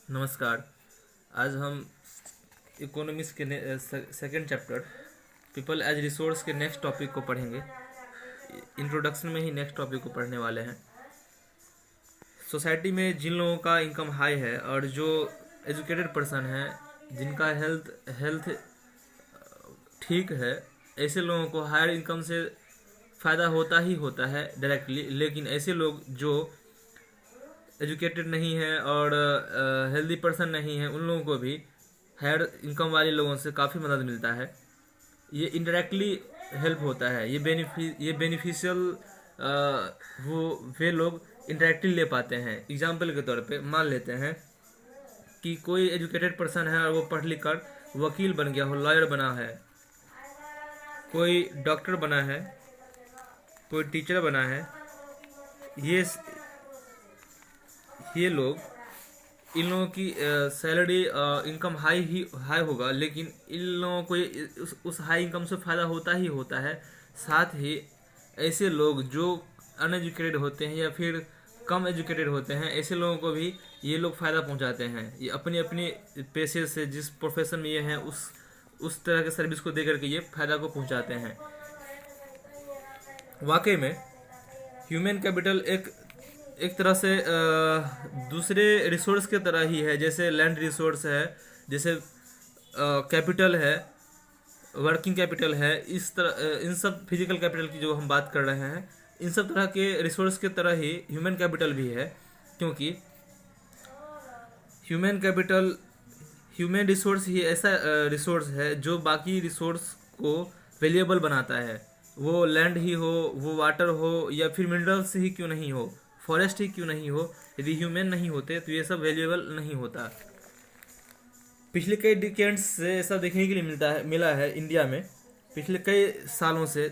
नमस्कार। आज हम इकोनॉमिक्स के second chapter people as resource के नेक्स्ट टॉपिक को पढ़ेंगे। इंट्रोडक्शन में ही नेक्स्ट टॉपिक को पढ़ने वाले हैं। सोसाइटी में जिन लोगों का इनकम हाई है और जो एजुकेटेड पर्सन है, जिनका हेल्थ ठीक है, ऐसे लोगों को हायर इनकम से फ़ायदा होता ही होता है डायरेक्टली। लेकिन ऐसे लोग जो एजुकेटेड नहीं है और हेल्दी पर्सन नहीं है, उन लोगों को भी हायर इनकम वाले लोगों से काफ़ी मदद मिलता है। ये इनडायरेक्टली हेल्प होता है। ये बेनिफिशियल वो वे लोग इनडायरेक्टली ले पाते हैं। एग्जाम्पल के तौर पे मान लेते हैं कि कोई एजुकेटेड पर्सन है और वो पढ़ लिख कर वकील बन गया हो, लॉयर बना है, कोई डॉक्टर बना है, कोई टीचर बना है। ये लोग, इन लोगों की सैलरी इनकम हाई होगा, लेकिन इन लोगों को उस हाई इनकम से फ़ायदा होता ही होता है। साथ ही ऐसे लोग जो अनएजुकेटेड होते हैं या फिर कम एजुकेटेड होते हैं, ऐसे लोगों को भी ये लोग फ़ायदा पहुंचाते हैं। ये अपनी अपनी पेशे से, जिस प्रोफेशन में ये हैं, उस तरह के सर्विस को दे करके ये फ़ायदा को पहुंचाते हैं। वाकई में ह्यूमन कैपिटल एक तरह से दूसरे रिसोर्स के तरह ही है। जैसे लैंड रिसोर्स है, जैसे कैपिटल है, वर्किंग कैपिटल है, इस तरह इन सब फिजिकल कैपिटल की जो हम बात कर रहे हैं, इन सब तरह के रिसोर्स के तरह ही ह्यूमन कैपिटल भी है। क्योंकि ह्यूमन रिसोर्स ही ऐसा रिसोर्स है जो बाकी रिसोर्स को वैल्यूएबल बनाता है। वो लैंड ही हो, वो वाटर हो, या फिर मिनरल्स ही क्यों नहीं हो, फॉरेस्ट ही क्यों नहीं हो, यदि ह्यूमन नहीं होते तो ये सब वैल्यूएबल नहीं होता। पिछले कई डिकेड्स से ऐसा देखने के लिए मिला है इंडिया में। पिछले कई सालों से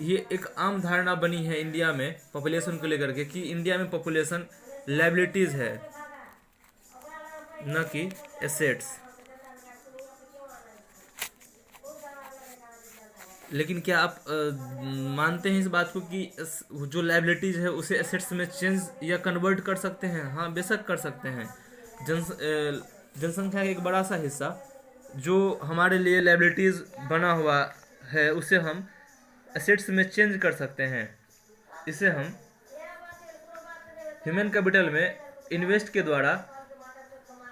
ये एक आम धारणा बनी है इंडिया में पॉपुलेशन को लेकर के कि इंडिया में पॉपुलेशन लायबिलिटीज है, न कि एसेट्स। लेकिन क्या आप मानते हैं इस बात को कि जो लायबिलिटीज है उसे एसेट्स में चेंज या कन्वर्ट कर सकते हैं? हाँ, बेशक कर सकते हैं। जनसंख्या का एक बड़ा सा हिस्सा जो हमारे लिए लायबिलिटीज बना हुआ है, उसे हम एसेट्स में चेंज कर सकते हैं। इसे हम ह्यूमन कैपिटल में इन्वेस्ट के द्वारा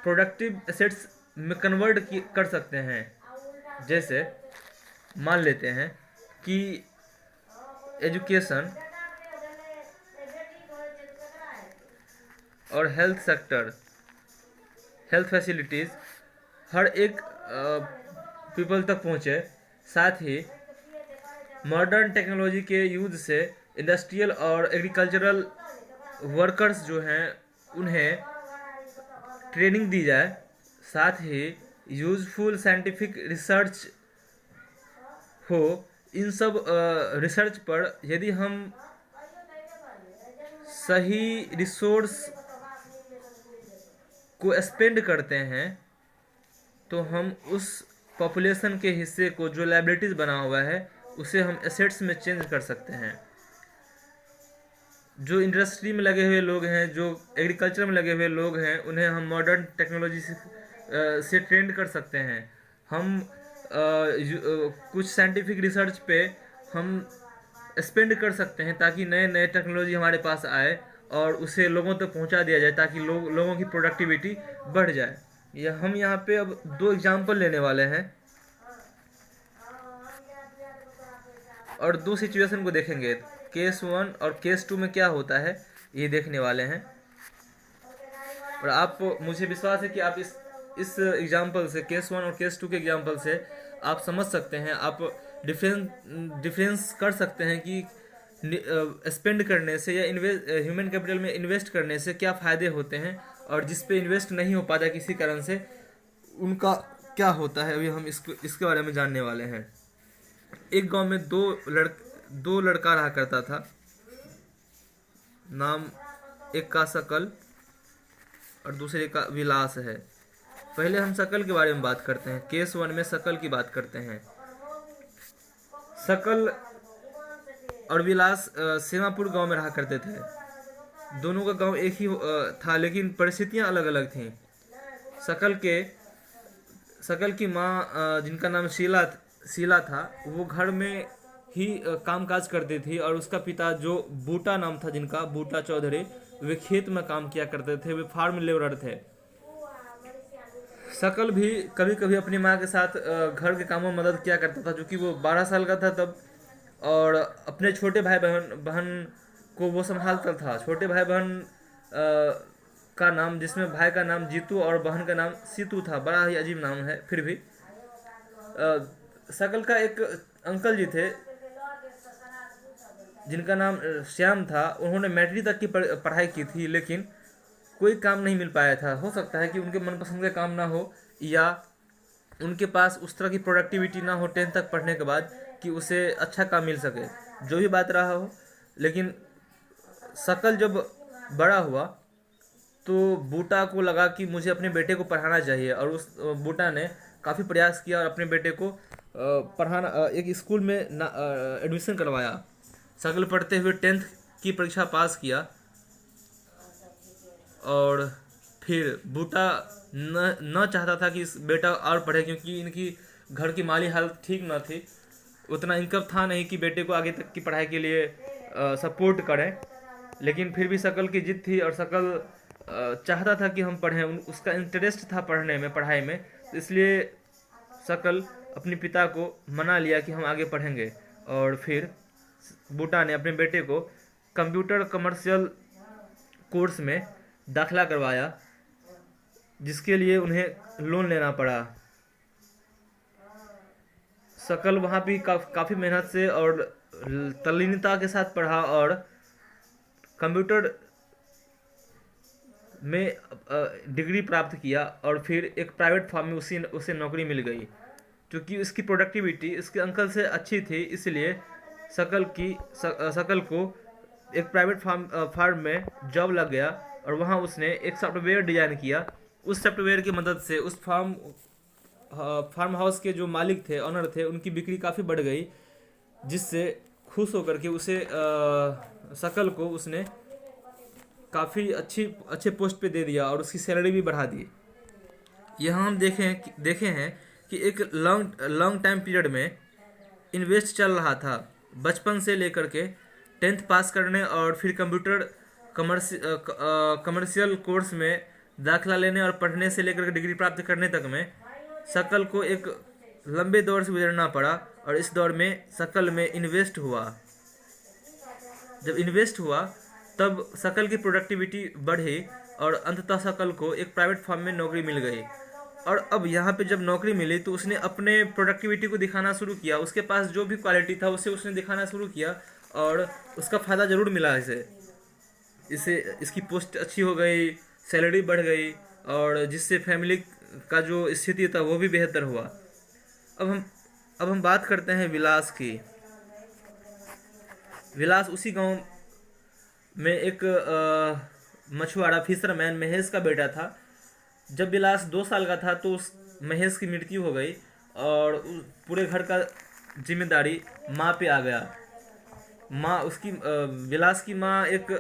प्रोडक्टिव एसेट्स में कन्वर्ट कर सकते हैं। जैसे मान लेते हैं कि एजुकेशन और हेल्थ सेक्टर, हेल्थ फैसिलिटीज़ हर एक पीपल तक पहुँचे। साथ ही मॉडर्न टेक्नोलॉजी के यूज से इंडस्ट्रियल और एग्रीकल्चरल वर्कर्स जो हैं उन्हें ट्रेनिंग दी जाए। साथ ही यूजफुल साइंटिफिक रिसर्च हो। इन सब रिसर्च पर यदि हम सही रिसोर्स को स्पेंड करते हैं तो हम उस पॉपुलेशन के हिस्से को जो लायबिलिटीज बना हुआ है उसे हम एसेट्स में चेंज कर सकते हैं। जो इंडस्ट्री में लगे हुए लोग हैं, जो एग्रीकल्चर में लगे हुए लोग हैं, उन्हें हम मॉडर्न टेक्नोलॉजी से ट्रेंड कर सकते हैं। हम कुछ साइंटिफिक रिसर्च पे हम स्पेंड कर सकते हैं ताकि नए नए टेक्नोलॉजी हमारे पास आए और उसे लोगों तक पहुंचा दिया जाए, ताकि लोगों की प्रोडक्टिविटी बढ़ जाए। हम यहाँ पे अब दो एग्जांपल लेने वाले हैं और दो सिचुएशन को देखेंगे। केस 1 और केस 2 में क्या होता है ये देखने वाले हैं। और आप, मुझे विश्वास है कि आप इस एग्जाम्पल से, केस 1 और केस 2 के एग्जाम्पल से आप समझ सकते हैं, आप डिफरेंस कर सकते हैं कि स्पेंड करने से या ह्यूमन कैपिटल में इन्वेस्ट करने से क्या फ़ायदे होते हैं, और जिस पे इन्वेस्ट नहीं हो पाता किसी कारण से उनका क्या होता है। अभी हम इसके बारे में जानने वाले हैं। एक गांव में दो लड़का रहा करता था। नाम एक का शकल और दूसरे का विलास है। पहले हम शकल के बारे में बात करते हैं। केस 1 में शकल की बात करते हैं। शकल और विलास सेमापुर गांव में रहा करते थे। दोनों का गांव एक ही था, लेकिन परिस्थितियां अलग अलग थीं। शकल के शकल की माँ जिनका नाम शीला था, वो घर में ही कामकाज करती थी, और उसका पिता जो बूटा नाम था, जिनका बूटा चौधरी, वे खेत में काम किया करते थे, वे फार्म लेबरर थे। शकल भी कभी कभी अपनी माँ के साथ घर के कामों में मदद किया करता था, क्योंकि वो 12 साल का था तब, और अपने छोटे भाई बहन को वो संभालता था। छोटे भाई बहन का नाम, जिसमें भाई का नाम जीतू और बहन का नाम सीतू था, बड़ा ही अजीब नाम है। फिर भी शकल का एक अंकल जी थे जिनका नाम श्याम था। उन्होंने मैट्रिक तक की पढ़ाई की थी, लेकिन कोई काम नहीं मिल पाया था। हो सकता है कि उनके मनपसंद का काम ना हो, या उनके पास उस तरह की प्रोडक्टिविटी ना हो 10th तक पढ़ने के बाद कि उसे अच्छा काम मिल सके। जो भी बात रहा हो, लेकिन शकल जब बड़ा हुआ तो बूटा को लगा कि मुझे अपने बेटे को पढ़ाना चाहिए, और उस बूटा ने काफ़ी प्रयास किया और अपने बेटे को पढ़ाना, एक स्कूल में एडमिशन करवाया। शकल पढ़ते हुए 10th की परीक्षा पास किया, और फिर बूटा न चाहता था कि इस बेटा और पढ़े, क्योंकि इनकी घर की माली हालत ठीक न थी। उतना इनकम था नहीं कि बेटे को आगे तक की पढ़ाई के लिए सपोर्ट करें। लेकिन फिर भी शकल की जिद थी, और शकल चाहता था कि हम पढ़ें, उसका इंटरेस्ट था पढ़ने में, पढ़ाई में। इसलिए शकल अपने पिता को मना लिया कि हम आगे पढ़ेंगे, और फिर बूटा ने अपने बेटे को कंप्यूटर कमर्शियल कोर्स में दाखिला करवाया, जिसके लिए उन्हें लोन लेना पड़ा। शकल वहाँ भी काफ़ी मेहनत से और तल्लीनता के साथ पढ़ा, और कंप्यूटर में डिग्री प्राप्त किया, और फिर एक प्राइवेट फार्म में उसे नौकरी मिल गई। क्योंकि इसकी प्रोडक्टिविटी इसके अंकल से अच्छी थी, इसलिए शकल को एक प्राइवेट फार्म में जॉब लग गया, और वहाँ उसने एक सॉफ्टवेयर डिज़ाइन किया। उस सॉफ्टवेयर की मदद से उस फार्म हाउस के जो मालिक थे, ऑनर थे, उनकी बिक्री काफ़ी बढ़ गई, जिससे खुश होकर के शकल को उसने काफ़ी अच्छे पोस्ट पे दे दिया, और उसकी सैलरी भी बढ़ा दी। यहाँ हम देखे हैं कि एक लॉन्ग टाइम पीरियड में इन्वेस्ट चल रहा था, बचपन से लेकर के 10th पास करने और फिर कंप्यूटर कमर्शियल कोर्स में दाखिला लेने और पढ़ने से लेकर के डिग्री प्राप्त करने तक में शकल को एक लंबे दौर से गुजरना पड़ा। और इस दौर में शकल में इन्वेस्ट हुआ। जब इन्वेस्ट हुआ तब शकल की प्रोडक्टिविटी बढ़ी, और अंततः शकल को एक प्राइवेट फार्म में नौकरी मिल गई। और अब यहाँ पे जब नौकरी मिली तो उसने अपने प्रोडक्टिविटी को दिखाना शुरू किया। उसके पास जो भी क्वालिटी था उसे उसने दिखाना शुरू किया, और उसका फ़ायदा ज़रूर मिला इसकी पोस्ट अच्छी हो गई, सैलरी बढ़ गई, और जिससे फैमिली का जो स्थिति था वो भी बेहतर हुआ। अब हम बात करते हैं विलास की। विलास उसी गांव में एक मछुआरा फिशरमैन महेश का बेटा था। जब विलास 2 साल का था तो उस महेश की मृत्यु हो गई, और पूरे घर का जिम्मेदारी माँ पे आ गया। विलास की माँ एक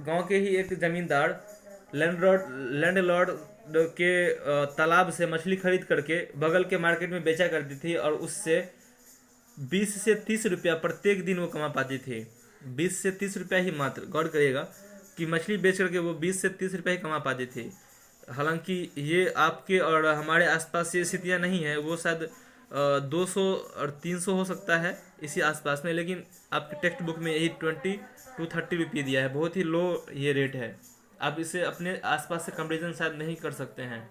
गांव के ही एक जमींदार लैंडलॉर्ड के तालाब से मछली खरीद करके बगल के मार्केट में बेचा करती थी, और उससे 20 से 30 रुपया प्रत्येक दिन वो कमा पाती थी। 20 से 30 रुपया ही मात्र, गौर करिएगा कि मछली बेच करके वो 20 से 30 रुपया ही कमा पाती थी। हालांकि ये आपके और हमारे आसपास ये स्थितियाँ नहीं है, वो शायद 200 और 300 हो सकता है इसी आसपास में, लेकिन आपके टेक्स्ट बुक में यही 20 to 30 रुपये दिया है। बहुत ही लो ये रेट है, आप इसे अपने आसपास से कंपेरिजन शायद नहीं कर सकते हैं।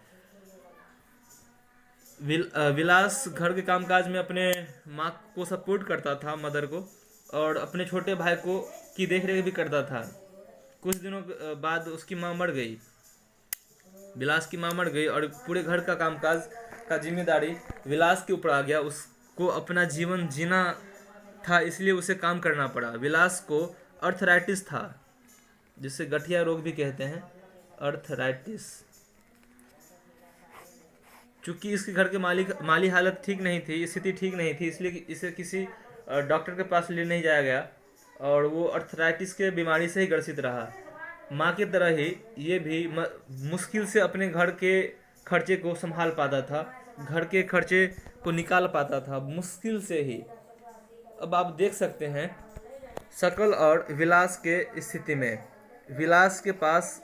विलास घर के कामकाज में अपने माँ को सपोर्ट करता था, मदर को, और अपने छोटे भाई को की देखरेख भी करता था। कुछ दिनों बाद उसकी माँ मर गई, विलास की माँ मर गई, और पूरे घर का कामकाज का जिम्मेदारी विलास के ऊपर आ गया। उसको अपना जीवन जीना था, इसलिए उसे काम करना पड़ा। विलास को अर्थराइटिस था, जिसे गठिया रोग भी कहते हैं, अर्थराइटिस। चूँकि इसके घर के माली हालत ठीक नहीं थी, स्थिति ठीक नहीं थी, इसलिए इसे किसी डॉक्टर के पास ले नहीं जाया गया, और वो अर्थराइटिस के बीमारी से ही ग्रसित रहा। माँ की तरह ही ये भी मुश्किल से अपने घर के खर्चे को संभाल पाता था, घर के खर्चे को निकाल पाता था मुश्किल से ही। अब आप देख सकते हैं शकल और विलास के स्थिति में, विलास के पास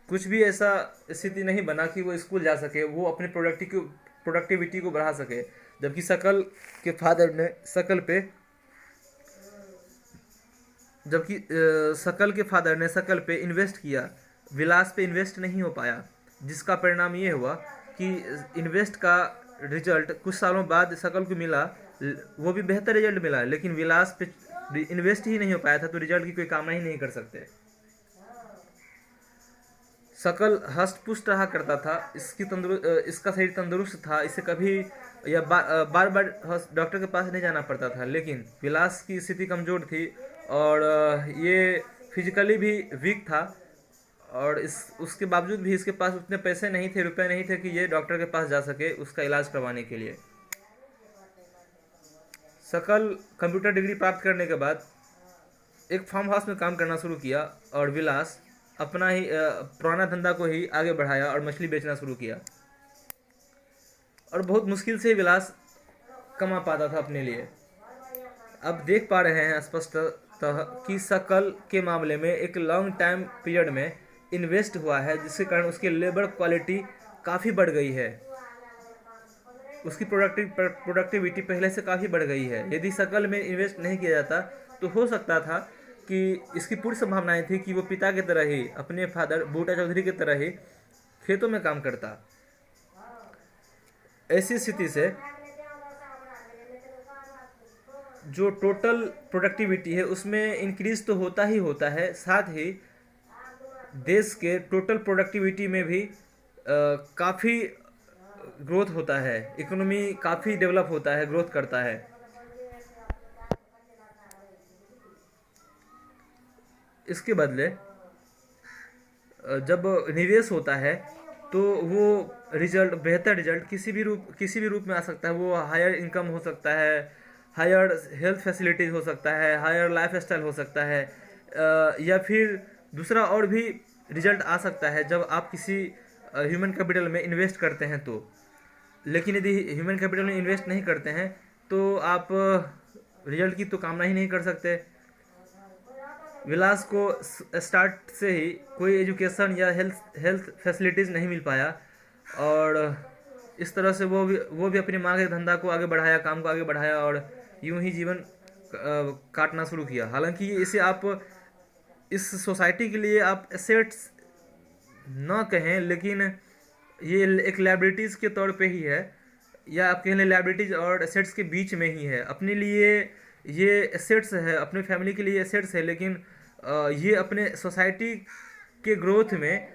कुछ भी ऐसा स्थिति नहीं बना कि वो स्कूल जा सके, वो अपने प्रोडक्टिविटी को बढ़ा सके, जबकि शकल के फादर ने शकल पे इन्वेस्ट किया, विलास पे इन्वेस्ट नहीं हो पाया, जिसका परिणाम ये हुआ कि इन्वेस्ट का रिजल्ट कुछ सालों बाद शकल को मिला, वो भी बेहतर रिजल्ट मिला, लेकिन विलास पे इन्वेस्ट ही नहीं हो पाया था, तो रिजल्ट की कोई कामना ही नहीं कर सकते। शकल हष्ट पुष्ट रहा करता था, इसका शरीर तंदुरुस्त था, इसे कभी या बार बार डॉक्टर के पास नहीं जाना पड़ता था। लेकिन विलास की स्थिति कमज़ोर थी और ये फिजिकली भी वीक था, और उसके बावजूद भी इसके पास उतने पैसे नहीं थे, रुपए नहीं थे कि ये डॉक्टर के पास जा सके उसका इलाज करवाने के लिए। शकल कंप्यूटर डिग्री प्राप्त करने के बाद एक फार्म हाउस में काम करना शुरू किया, और विलास अपना ही पुराना धंधा को ही आगे बढ़ाया और मछली बेचना शुरू किया, और बहुत मुश्किल से विलास कमा पाता था अपने लिए। अब देख पा रहे हैं स्पष्टतः कि शकल के मामले में एक लॉन्ग टाइम पीरियड में इन्वेस्ट हुआ है, जिसके कारण उसकी लेबर क्वालिटी काफ़ी बढ़ गई है, उसकी प्रोडक्टिविटी पहले से काफ़ी बढ़ गई है। यदि शकल में इन्वेस्ट नहीं किया जाता तो हो सकता था कि इसकी पूरी संभावनाएं थी कि वो पिता की तरह ही, अपने फादर बूटा चौधरी की तरह ही खेतों में काम करता। ऐसी स्थिति से जो टोटल प्रोडक्टिविटी है उसमें इंक्रीज तो होता ही होता है, साथ ही देश के टोटल प्रोडक्टिविटी में भी काफ़ी ग्रोथ होता है, इकोनॉमी काफ़ी डेवलप होता है, ग्रोथ करता है। इसके बदले जब निवेश होता है तो वो रिजल्ट, बेहतर रिजल्ट किसी भी रूप में आ सकता है। वो हायर इनकम हो सकता है, हायर हेल्थ फैसिलिटीज़ हो सकता है, हायर लाइफ स्टाइल हो सकता है, या फिर दूसरा और भी रिजल्ट आ सकता है जब आप किसी ह्यूमन कैपिटल में इन्वेस्ट करते हैं तो। लेकिन यदि ह्यूमन कैपिटल में इन्वेस्ट नहीं करते हैं तो आप रिजल्ट की तो कामना ही नहीं कर सकते। विलास को स्टार्ट से ही कोई एजुकेशन या हेल्थ फैसिलिटीज़ नहीं मिल पाया, और इस तरह से वो भी अपनी माँ के धंधा को आगे बढ़ाया, काम को आगे बढ़ाया, और यूं ही जीवन काटना शुरू किया। हालांकि इसे आप इस सोसाइटी के लिए आप एसेट्स न कहें, लेकिन ये एक लायबिलिटीज़ के तौर पे ही है, या आप कह लें लायबिलिटीज़ और एसेट्स के बीच में ही है। अपने लिए ये एसेट्स है, अपने फैमिली के लिए एसेट्स है, लेकिन ये अपने सोसाइटी के ग्रोथ में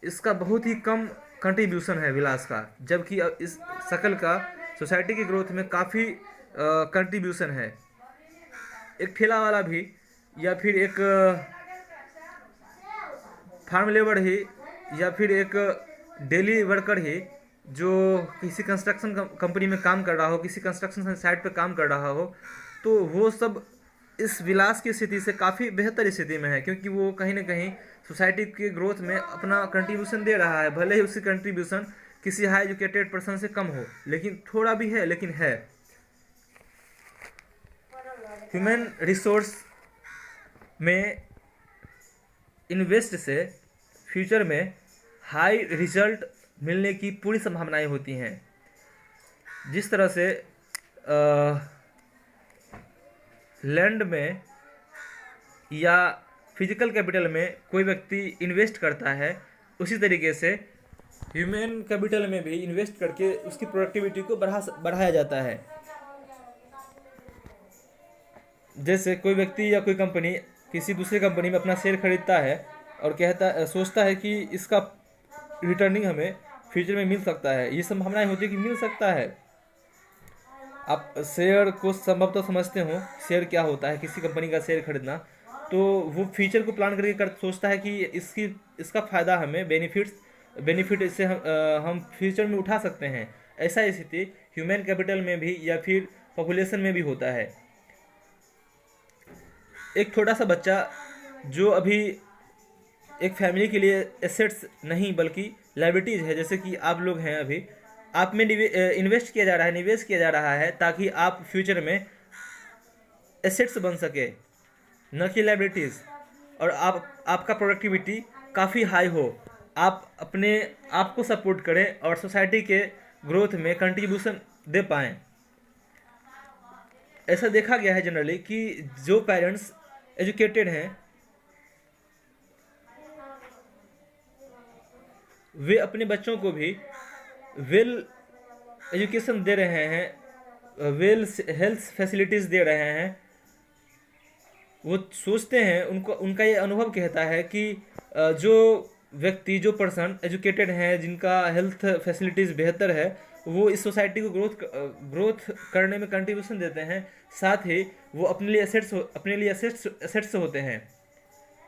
इसका बहुत ही कम कंट्रीब्यूशन है विलास का, जबकि इस शकल का सोसाइटी की ग्रोथ में काफ़ी कंट्रीब्यूशन है। एक ठेला वाला भी, या फिर एक फार्म लेबर ही, या फिर एक डेली वर्कर ही जो किसी कंस्ट्रक्शन कंपनी में काम कर रहा हो, किसी कंस्ट्रक्शन साइट पे काम कर रहा हो, तो वो सब इस विलास की स्थिति से काफ़ी बेहतर स्थिति में है, क्योंकि वो कहीं ना कहीं सोसाइटी के ग्रोथ में अपना कंट्रीब्यूशन दे रहा है। भले ही उसकी कंट्रीब्यूशन किसी हाई एजुकेटेड पर्सन से कम हो, लेकिन थोड़ा भी है, लेकिन है। ह्यूमन रिसोर्स में इन्वेस्ट से फ्यूचर में हाई रिजल्ट मिलने की पूरी संभावनाएं होती हैं। जिस तरह से लैंड में या फिजिकल कैपिटल में कोई व्यक्ति इन्वेस्ट करता है, उसी तरीके से ह्यूमन कैपिटल में भी इन्वेस्ट करके उसकी प्रोडक्टिविटी को बढ़ाया जाता है। जैसे कोई व्यक्ति या कोई कंपनी किसी दूसरी कंपनी में अपना शेयर खरीदता है और सोचता है कि इसका रिटर्निंग हमें फ्यूचर में मिल सकता है, ये संभावनाएं होती है कि मिल सकता है। आप शेयर को संभवतः समझते हो, शेयर क्या होता है, किसी कंपनी का शेयर खरीदना, तो वो फ्यूचर को प्लान करके सोचता है कि इसका फ़ायदा हमें बेनिफिट इससे हम फ्यूचर में उठा सकते हैं। ऐसा स्थिति ह्यूमन कैपिटल में भी या फिर पॉपुलेशन में भी होता है। एक छोटा सा बच्चा जो अभी एक फैमिली के लिए एसेट्स नहीं बल्कि लायबिलिटीज़ है। जैसे कि आप लोग हैं, अभी आप में इन्वेस्ट किया जा रहा है, निवेश किया जा रहा है ताकि आप फ्यूचर में एसेट्स बन सके, न कि लायबिलिटीज़। और आपका प्रोडक्टिविटी काफ़ी हाई हो, आप अपने आप को सपोर्ट करें और सोसाइटी के ग्रोथ में कंट्रीब्यूशन दे पाएँ। ऐसा देखा गया है जनरली कि जो पेरेंट्स एजुकेटेड हैं वे अपने बच्चों को भी वेल एजुकेशन दे रहे हैं, वेल हेल्थ फैसिलिटीज़ दे रहे हैं। वो सोचते हैं, उनका ये अनुभव कहता है कि जो व्यक्ति, जो पर्सन एजुकेटेड हैं, जिनका हेल्थ फैसिलिटीज़ बेहतर है, वो इस सोसाइटी को ग्रोथ करने में कंट्रीब्यूशन देते हैं। साथ ही वो अपने लिए एसेट्स होते हैं।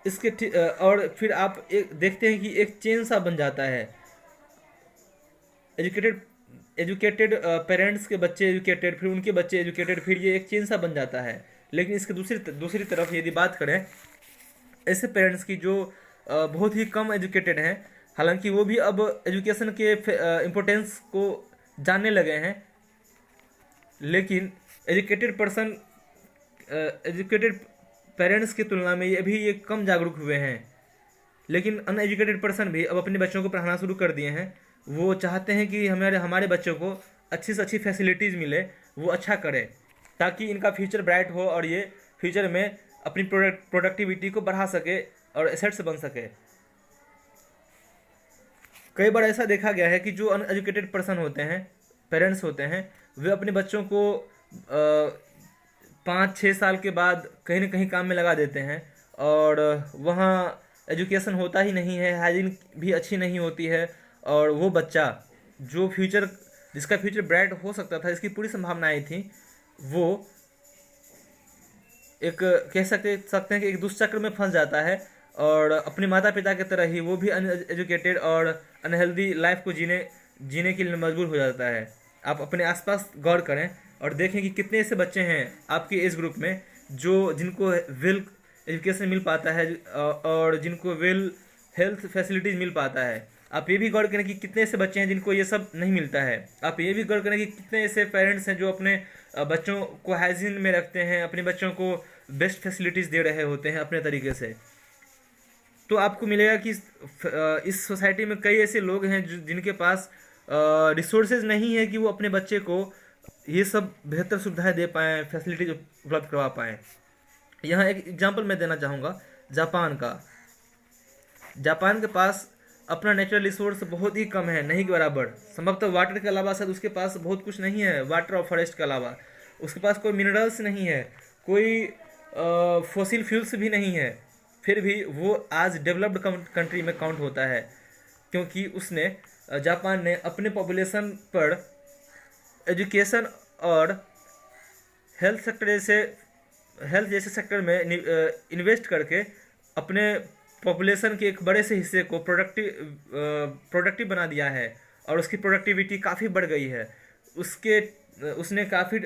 और फिर आप एक देखते हैं कि एक चेन सा बन जाता है। एजुकेटेड पेरेंट्स के बच्चे एजुकेटेड, फिर उनके बच्चे एजुकेटेड, फिर ये एक चेन सा बन जाता है। लेकिन इसके दूसरी तरफ यदि बात करें ऐसे पेरेंट्स की जो बहुत ही कम एजुकेटेड हैं, हालांकि वो भी अब एजुकेशन के इम्पोर्टेंस को जानने लगे हैं, लेकिन एजुकेटेड पेरेंट्स की तुलना में ये कम जागरूक हुए हैं। लेकिन अनएजुकेटेड पर्सन भी अब अपने बच्चों को पढ़ाना शुरू कर दिए हैं। वो चाहते हैं कि हमारे बच्चों को अच्छी से अच्छी फैसिलिटीज़ मिले, वो अच्छा करें ताकि इनका फ्यूचर ब्राइट हो और ये फ्यूचर में अपनी प्रोडक्टिविटी को बढ़ा सके और एसेट्स बन सके। कई बार ऐसा देखा गया है कि जो अनएजुकेटेड पर्सन होते हैं, पेरेंट्स होते हैं, वे अपने बच्चों को 5-6 साल के बाद कहीं ना कहीं काम में लगा देते हैं और वहाँ एजुकेशन होता ही नहीं है, हाइजीन भी अच्छी नहीं होती है, और वो बच्चा जिसका फ्यूचर ब्राइट हो सकता था, इसकी पूरी संभावनाएं थी, वो एक कह सकते हैं कि एक दुष्चक्र में फंस जाता है और अपने माता पिता की तरह ही वो भी अनएजुकेटेड और अनहेल्दी लाइफ को जीने के लिए मजबूर हो जाता है। आप अपने आसपास गौर करें और देखें कि कितने ऐसे बच्चे हैं आपके एज ग्रुप में जिनको वेल एजुकेशन मिल पाता है और जिनको वेल हेल्थ फैसिलिटीज़ मिल पाता है। आप ये भी गौर करें कि कितने ऐसे बच्चे हैं जिनको ये सब नहीं मिलता है। आप ये भी गौर करें कि कितने ऐसे पेरेंट्स हैं जो अपने बच्चों को हाइजीन में रखते हैं, अपने बच्चों को बेस्ट फैसिलिटीज़ दे रहे होते हैं अपने तरीके से। तो आपको मिलेगा कि इस सोसाइटी में कई ऐसे लोग हैं जिनके पास रिसोर्सेज नहीं है कि वो अपने बच्चे को ये सब बेहतर सुविधाएं दे पाएँ, फैसिलिटीज उपलब्ध करवा पाएँ। यहाँ एक एग्जांपल मैं देना चाहूँगा जापान का। जापान के पास अपना नेचुरल रिसोर्स बहुत ही कम है, नहीं के बराबर। संभवतः वाटर के अलावा शायद उसके पास बहुत कुछ नहीं है, वाटर और फॉरेस्ट के अलावा उसके पास कोई मिनरल्स नहीं है, कोई फॉसिल फ्यूल्स भी नहीं है। फिर भी वो आज डेवलप्ड कंट्री में काउंट होता है, क्योंकि जापान ने अपने पॉपुलेशन पर एजुकेशन और हेल्थ जैसे सेक्टर में इन्वेस्ट करके अपने पॉपुलेशन के एक बड़े से हिस्से को प्रोडक्टिव बना दिया है और उसकी प्रोडक्टिविटी काफ़ी बढ़ गई है। उसने काफ़ी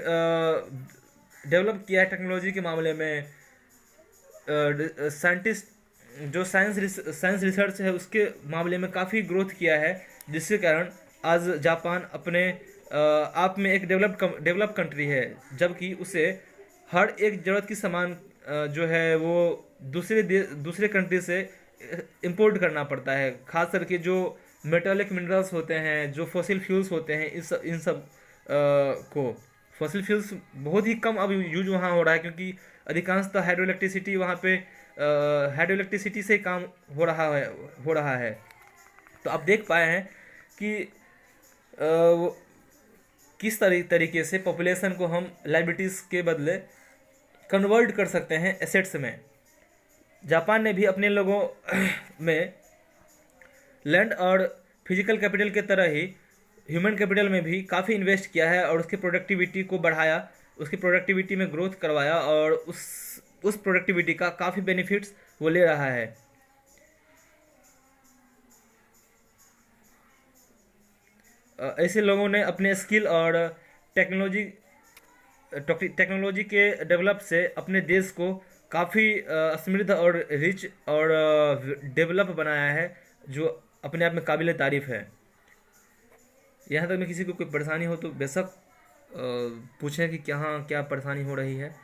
डेवलप किया है टेक्नोलॉजी के मामले में। साइंस रिसर्च है उसके मामले में काफ़ी ग्रोथ किया है, जिसके कारण आज जापान अपने आप में एक डेवलप कंट्री है, जबकि उसे हर एक ज़रूरत की सामान जो है वो दूसरे कंट्री से इंपोर्ट करना पड़ता है। खास करके जो मेटालिक मिनरल्स होते हैं, जो फॉसिल फ्यूल्स होते हैं, इन सब को फॉसिल फ्यूल्स बहुत ही कम अब यूज वहाँ हो रहा है, क्योंकि अधिकांशतः हाइड्रो इलेक्ट्रिसिटी से काम हो रहा है। तो आप देख पाए हैं कि किस तरीके से पॉपुलेशन को हम लायबिलिटीज़ के बदले कन्वर्ट कर सकते हैं एसेट्स में। जापान ने भी अपने लोगों में लैंड और फिजिकल कैपिटल के तरह ही ह्यूमन कैपिटल में भी काफ़ी इन्वेस्ट किया है और उसकी प्रोडक्टिविटी को बढ़ाया, उसकी प्रोडक्टिविटी में ग्रोथ करवाया और उस प्रोडक्टिविटी का काफ़ी बेनिफिट्स वो ले रहा है। ऐसे लोगों ने अपने स्किल और टेक्नोलॉजी के डेवलप से अपने देश को काफ़ी समृद्ध और रिच और डेवलप बनाया है, जो अपने आप में काबिल तारीफ़ है। यहाँ तक में किसी को कोई परेशानी हो तो बेशक पूछें कि क्या क्या परेशानी हो रही है।